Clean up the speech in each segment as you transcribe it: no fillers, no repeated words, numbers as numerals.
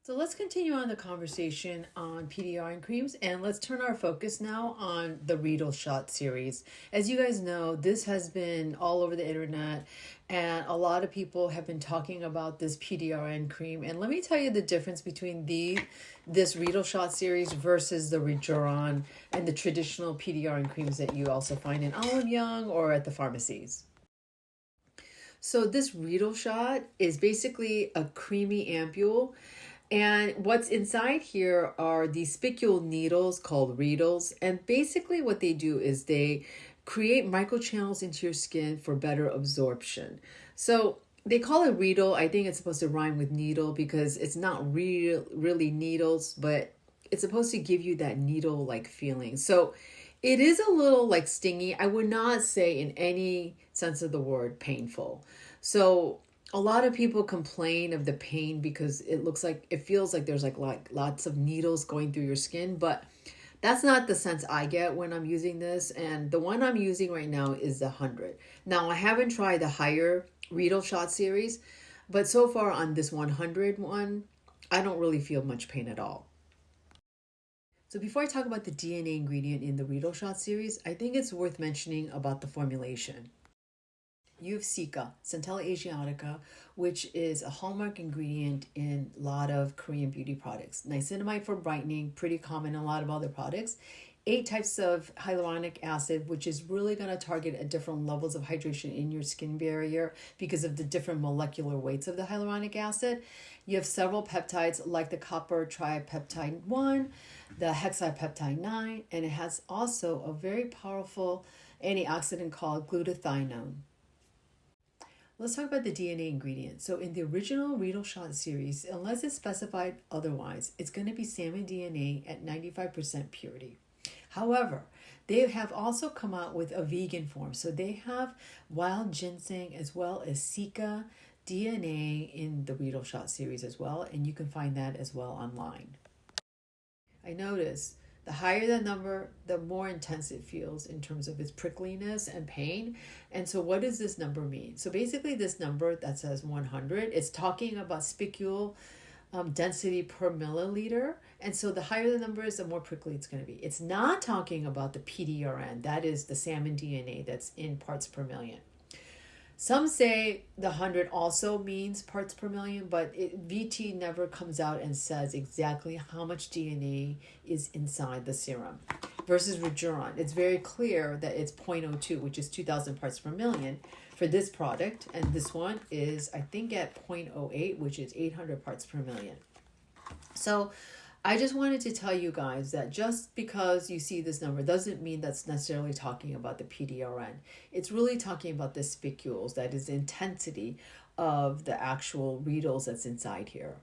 So let's continue on the conversation on PDRN creams, and let's turn our focus now on the Reedle Shot series. As you guys know, this has been all over the internet, and a lot of people have been talking about this PDRN cream. And let me tell you the difference between this Reedle Shot series versus the Rejuron and the traditional PDRN creams that you also find in Olive Young or at the pharmacies. So this Reedle Shot is basically a creamy ampule. And what's inside here are these spicule needles called Reedles. And basically what they do is they create microchannels into your skin for better absorption. So they call it Reedle. I think it's supposed to rhyme with needle because it's not really needles, but it's supposed to give you that needle-like feeling. So it is a little like stingy. I would not say in any sense of the word painful. So a lot of people complain of the pain because it feels like there's like lots of needles going through your skin, but that's not the sense I get when I'm using this. And the one I'm using right now is the 100. Now, I haven't tried the higher Reedle Shot series, but so far on this 100 one, I don't really feel much pain at all. So before I talk about the DNA ingredient in the Reedle Shot series, I think it's worth mentioning about the formulation. You have Cica, Centella Asiatica, which is a hallmark ingredient in a lot of Korean beauty products. Niacinamide for brightening, pretty common in a lot of other products. 8 types of hyaluronic acid, which is really going to target at different levels of hydration in your skin barrier because of the different molecular weights of the hyaluronic acid. You have several peptides like the copper tripeptide 1, the hexapeptide 9, and it has also a very powerful antioxidant called glutathione. Let's talk about the DNA ingredient. So in the original Reedle Shot series, unless it's specified otherwise, it's going to be salmon DNA at 95% purity. However, they have also come out with a vegan form. So they have wild ginseng as well as Cica DNA in the Reedle Shot series as well, and you can find that as well online. I notice the higher the number, the more intense it feels in terms of its prickliness and pain. And so what does this number mean? So basically this number that says 100, it's talking about spicule density per milliliter. And so the higher the number is, the more prickly it's going to be. It's not talking about the PDRN, that is the salmon DNA that's in parts per million. Some say the 100 also means parts per million, but VT never comes out and says exactly how much DNA is inside the serum. Versus Rejuron, it's very clear that it's 0.02, which is 2,000 parts per million for this product. And this one is, I think, at 0.08, which is 800 parts per million. So I just wanted to tell you guys that just because you see this number doesn't mean that's necessarily talking about the PDRN. It's really talking about the spicules, that is the intensity of the actual Reedles that's inside here.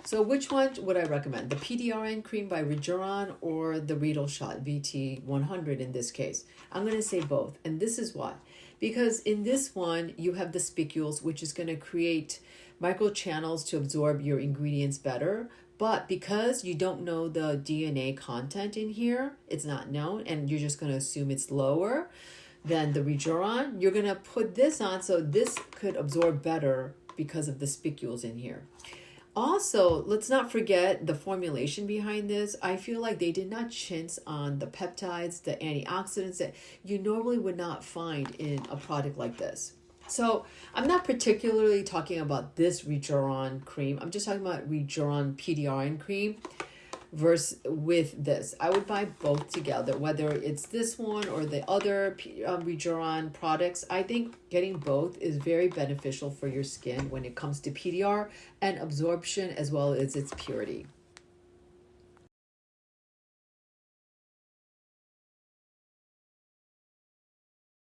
So which one would I recommend? The PDRN cream by Rejuron or the Reedle Shot VT 100 in this case? I'm going to say both. And this is why. Because in this one, you have the spicules, which is going to create microchannels to absorb your ingredients better. But because you don't know the DNA content in here, it's not known, and you're just going to assume it's lower than the Rejuron, you're going to put this on so this could absorb better because of the spicules in here. Also, let's not forget the formulation behind this. I feel like they did not chintz on the peptides, the antioxidants that you normally would not find in a product like this. So I'm not particularly talking about this Rejuron cream. I'm just talking about Rejuron PDRN cream versus with this. I would buy both together, whether it's this one or the other Rejuron products. I think getting both is very beneficial for your skin when it comes to PDR and absorption as well as its purity.